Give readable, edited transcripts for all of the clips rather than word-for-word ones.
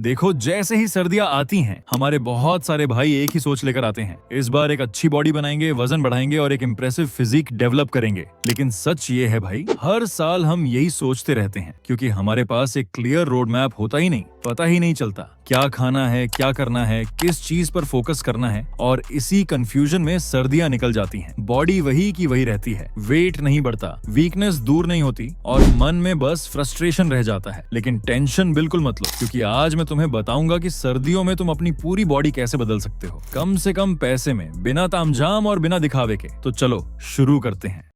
देखो, जैसे ही सर्दियां आती हैं, हमारे बहुत सारे भाई एक ही सोच लेकर आते हैं। इस बार एक अच्छी बॉडी बनाएंगे, वजन बढ़ाएंगे और एक इम्प्रेसिव फिजिक डेवलप करेंगे। लेकिन सच ये है भाई, हर साल हम यही सोचते रहते हैं क्योंकि हमारे पास एक क्लियर रोड मैप होता ही नहीं। पता ही नहीं चलता क्या खाना है, क्या करना है, किस चीज पर फोकस करना है, और इसी कंफ्यूजन में सर्दियां निकल जाती हैं। बॉडी वही की वही रहती है, वेट नहीं बढ़ता, वीकनेस दूर नहीं होती और मन में बस फ्रस्ट्रेशन रह जाता है। लेकिन टेंशन बिल्कुल मत लो, क्योंकि आज मैं तुम्हें बताऊंगा कि सर्दियों में तुम अपनी पूरी बॉडी कैसे बदल सकते हो, कम से कम पैसे में, बिना तामझाम और बिना दिखावे के। तो चलो शुरू करते हैं।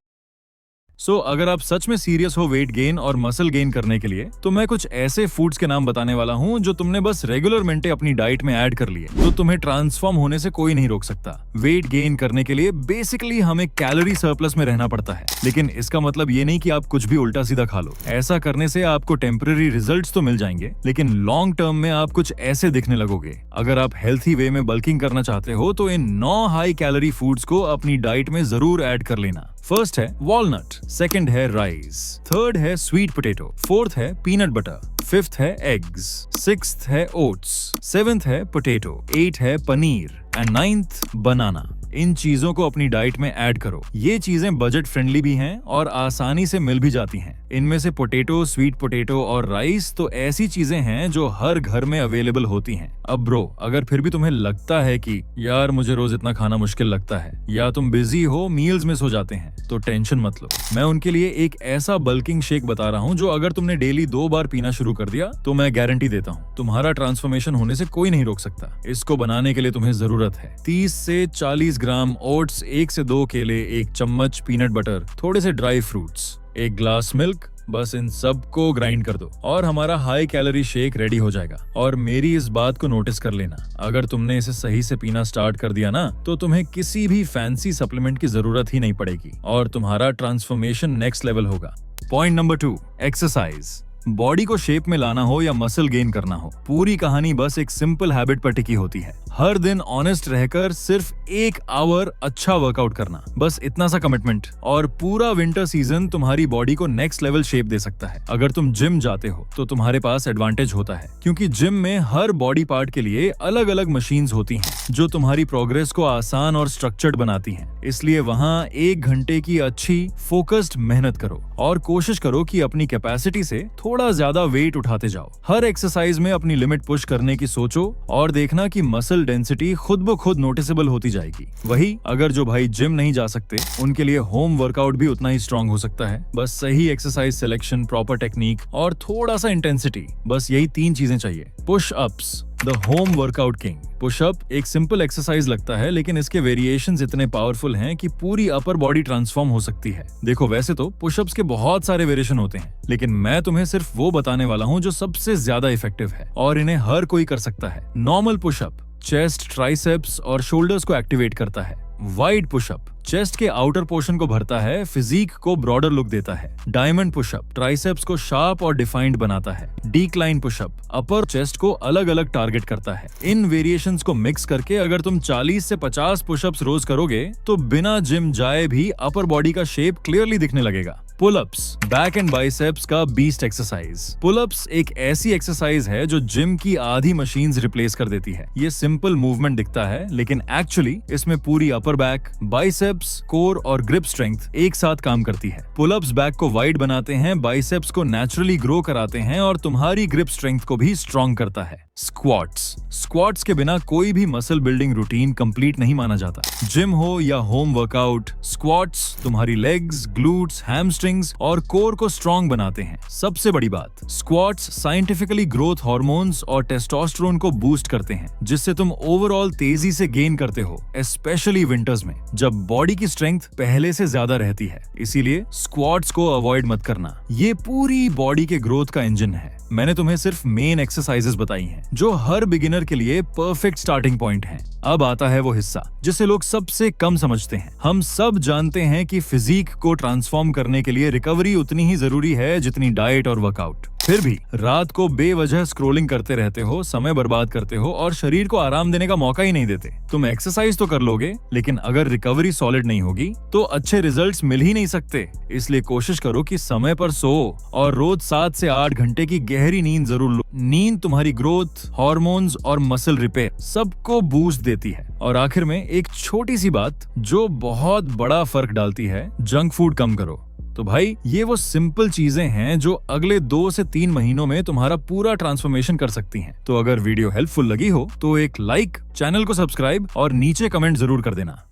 अगर आप सच में सीरियस हो वेट गेन और मसल गेन करने के लिए, तो मैं कुछ ऐसे फूड्स के नाम बताने वाला हूँ जो तुमने बस रेगुलर मेंटे अपनी डाइट में ऐड कर लिए, तो तुम्हें ट्रांसफॉर्म होने से कोई नहीं रोक सकता। वेट गेन करने के लिए बेसिकली हमें कैलोरी सरप्लस में रहना पड़ता है, लेकिन इसका मतलब ये नहीं कि आप कुछ भी उल्टा सीधा खा लो। ऐसा करने से आपको टेम्पररी रिजल्ट्स तो मिल जाएंगे, लेकिन लॉन्ग टर्म में आप कुछ ऐसे दिखने लगोगे। अगर आप हेल्थी वे में बल्किंग करना चाहते हो तो इन 9 हाई कैलोरी फूड्स को अपनी डाइट में जरूर ऐड कर लेना। फर्स्ट है वॉलनट, सेकंड है राइस, थर्ड है स्वीट पोटैटो, फोर्थ है पीनट बटर, फिफ्थ है एग्स, सिक्स्थ है ओट्स, सेवेंथ है पोटैटो, 8 है पनीर एंड 9th बनाना। इन चीजों को अपनी डाइट में ऐड करो। ये चीजें बजट फ्रेंडली भी हैं और आसानी से मिल भी जाती हैं। इनमें से पोटैटो, स्वीट पोटैटो और राइस तो ऐसी चीजें हैं जो हर घर में अवेलेबल होती हैं। अब ब्रो, अगर फिर भी तुम्हें लगता है कि यार मुझे रोज इतना खाना मुश्किल लगता है, या तुम बिजी हो, मील्स मिस हो जाते हैं, तो टेंशन मत लो। मैं उनके लिए एक ऐसा बल्किंग शेक बता रहा हूँ जो अगर तुमने डेली 2 बार पीना शुरू कर दिया तो मैं गारंटी देता हूँ तुम्हारा ट्रांसफॉर्मेशन होने से कोई नहीं रोक सकता। इसको बनाने के लिए तुम्हें जरूरत है 30 से 40 ग्राम ओट्स, 1 से 2 केले, 1 चम्मच पीनट बटर, थोड़े से ड्राई फ्रूट्स, 1 ग्लास मिल्क। बस इन सब को ग्राइंड कर दो और हमारा हाई कैलोरी शेक रेडी हो जाएगा। और मेरी इस बात को नोटिस कर लेना, अगर तुमने इसे सही से पीना स्टार्ट कर दिया ना, तो तुम्हें किसी भी फैंसी सप्लीमेंट की जरूरत ही नहीं पड़ेगी और तुम्हारा ट्रांसफॉर्मेशन नेक्स्ट लेवल होगा। Point number 2, exercise. बॉडी को शेप में लाना हो या मसल गेन करना हो, पूरी कहानी बस एक सिंपल हैबिट पर टिकी होती है। हर दिन ऑनेस्ट रहकर सिर्फ 1 आवर अच्छा वर्कआउट करना, बस इतना सा कमिटमेंट, और पूरा विंटर सीजन तुम्हारी बॉडी को नेक्स्ट लेवल शेप दे सकता है। अगर तुम जिम जाते हो तो तुम्हारे पास एडवांटेज होता है, क्योंकि जिम में हर बॉडी पार्ट के लिए अलग अलग मशीन्स होती हैं जो तुम्हारी प्रोग्रेस को आसान और स्ट्रक्चर्ड बनाती हैं। इसलिए वहाँ 1 घंटे की अच्छी फोकस्ड मेहनत करो और कोशिश करो कि अपनी कैपेसिटी से थोड़ा ज्यादा वेट उठाते जाओ। हर एक्सरसाइज में अपनी लिमिट पुश करने की सोचो और देखना कि मसल डेंसिटी खुद ब खुद नोटिसेबल होती जाएगी। वही अगर जो भाई जिम नहीं जा सकते, उनके लिए होम वर्कआउट भी उतना ही स्ट्रांग हो सकता है। बस सही एक्सरसाइज सिलेक्शन, प्रॉपर टेक्निक और थोड़ा सा इंटेंसिटी, बस यही 3 चीजें चाहिए। Push ups, the home workout king. Pushup एक सिंपल एक्सरसाइज लगता है, लेकिन इसके वेरिएशंस इतने पावरफुल हैं कि पूरी अपर बॉडी ट्रांसफॉर्म हो सकती है। देखो, वैसे तो पुशअप्स के बहुत सारे वेरिएशन होते हैं, लेकिन मैं तुम्हें सिर्फ वो बताने वाला हूँ जो सबसे ज्यादा इफेक्टिव है और इन्हें हर कोई कर सकता है। नॉर्मल पुशअप चेस्ट, ट्राइसेप्स और शोल्डर्स को एक्टिवेट करता है। वाइड पुशअप चेस्ट के आउटर पोर्शन को भरता है, फिजिक को ब्रॉडर लुक देता है। डायमंड पुशअप ट्राइसेप्स को शार्प और डिफाइंड बनाता है। डिक्लाइन पुशअप अपर चेस्ट को अलग अलग टारगेट करता है। इन वेरिएशंस को मिक्स करके अगर तुम 40 से 50 पुशअप्स रोज करोगे तो बिना जिम जाए भी अपर बॉडी का शेप क्लियरली दिखने लगेगा। पुलअप्स बैक एंड बाइसेप्स का बीस्ट एक्सरसाइज। पुलअप्स एक ऐसी एक्सरसाइज है जो जिम की आधी मशीन्स रिप्लेस कर देती है। ये सिंपल मूवमेंट दिखता है, लेकिन एक्चुअली इसमें पूरी अपर बैक, बाइसेप्स, कोर और ग्रिप स्ट्रेंथ एक साथ काम करती है। पुलअप्स बैक को वाइड बनाते हैं, बाइसेप्स को नेचुरली ग्रो कराते हैं और तुम्हारी ग्रिप स्ट्रेंथ को भी स्ट्रॉन्ग करता है। स्क्वाट्स के बिना कोई भी मसल बिल्डिंग रूटीन कंप्लीट नहीं माना जाता। जिम हो या होम वर्कआउट, स्क्वाट्स तुम्हारी लेग्स, ग्लूट्स, हैमस्ट्रिंग्स और कोर को स्ट्रॉन्ग बनाते हैं। सबसे बड़ी बात, स्क्वाट्स साइंटिफिकली ग्रोथ हार्मोन्स और टेस्टोस्टेरोन को बूस्ट करते हैं, जिससे तुम ओवरऑल तेजी से गेन करते हो, स्पेशली विंटर्स में जब बॉडी की स्ट्रेंथ पहले से ज्यादा रहती है। इसीलिए स्क्वाट्स को अवॉइड मत करना, ये पूरी बॉडी के ग्रोथ का इंजन है। मैंने तुम्हें सिर्फ मेन एक्सरसाइजेस बताई हैं जो हर बिगिनर के लिए परफेक्ट स्टार्टिंग पॉइंट हैं। अब आता है वो हिस्सा जिसे लोग सबसे कम समझते हैं। हम सब जानते हैं कि फिजिक को ट्रांसफॉर्म करने के लिए रिकवरी उतनी ही जरूरी है जितनी डाइट और वर्कआउट। फिर भी रात को बेवजह स्क्रोलिंग करते रहते हो, समय बर्बाद करते हो और शरीर को आराम देने का मौका ही नहीं देते। तुम एक्सरसाइज तो कर लोगे, लेकिन अगर रिकवरी सॉलिड नहीं होगी तो अच्छे रिजल्ट्स मिल ही नहीं सकते। इसलिए कोशिश करो कि समय पर सो और रोज 7 से 8 घंटे की गहरी नींद जरूर लो। नींद तुम्हारी ग्रोथ, हार्मोन्स और मसल रिपेयर सबको बूस्ट देती है। और आखिर में एक छोटी सी बात जो बहुत बड़ा फर्क डालती है, जंक फूड कम करो। तो भाई ये वो सिंपल चीजें हैं जो अगले 2 से 3 महीनों में तुम्हारा पूरा ट्रांसफॉर्मेशन कर सकती हैं। तो अगर वीडियो हेल्पफुल लगी हो तो एक लाइक, चैनल को सब्सक्राइब और नीचे कमेंट जरूर कर देना।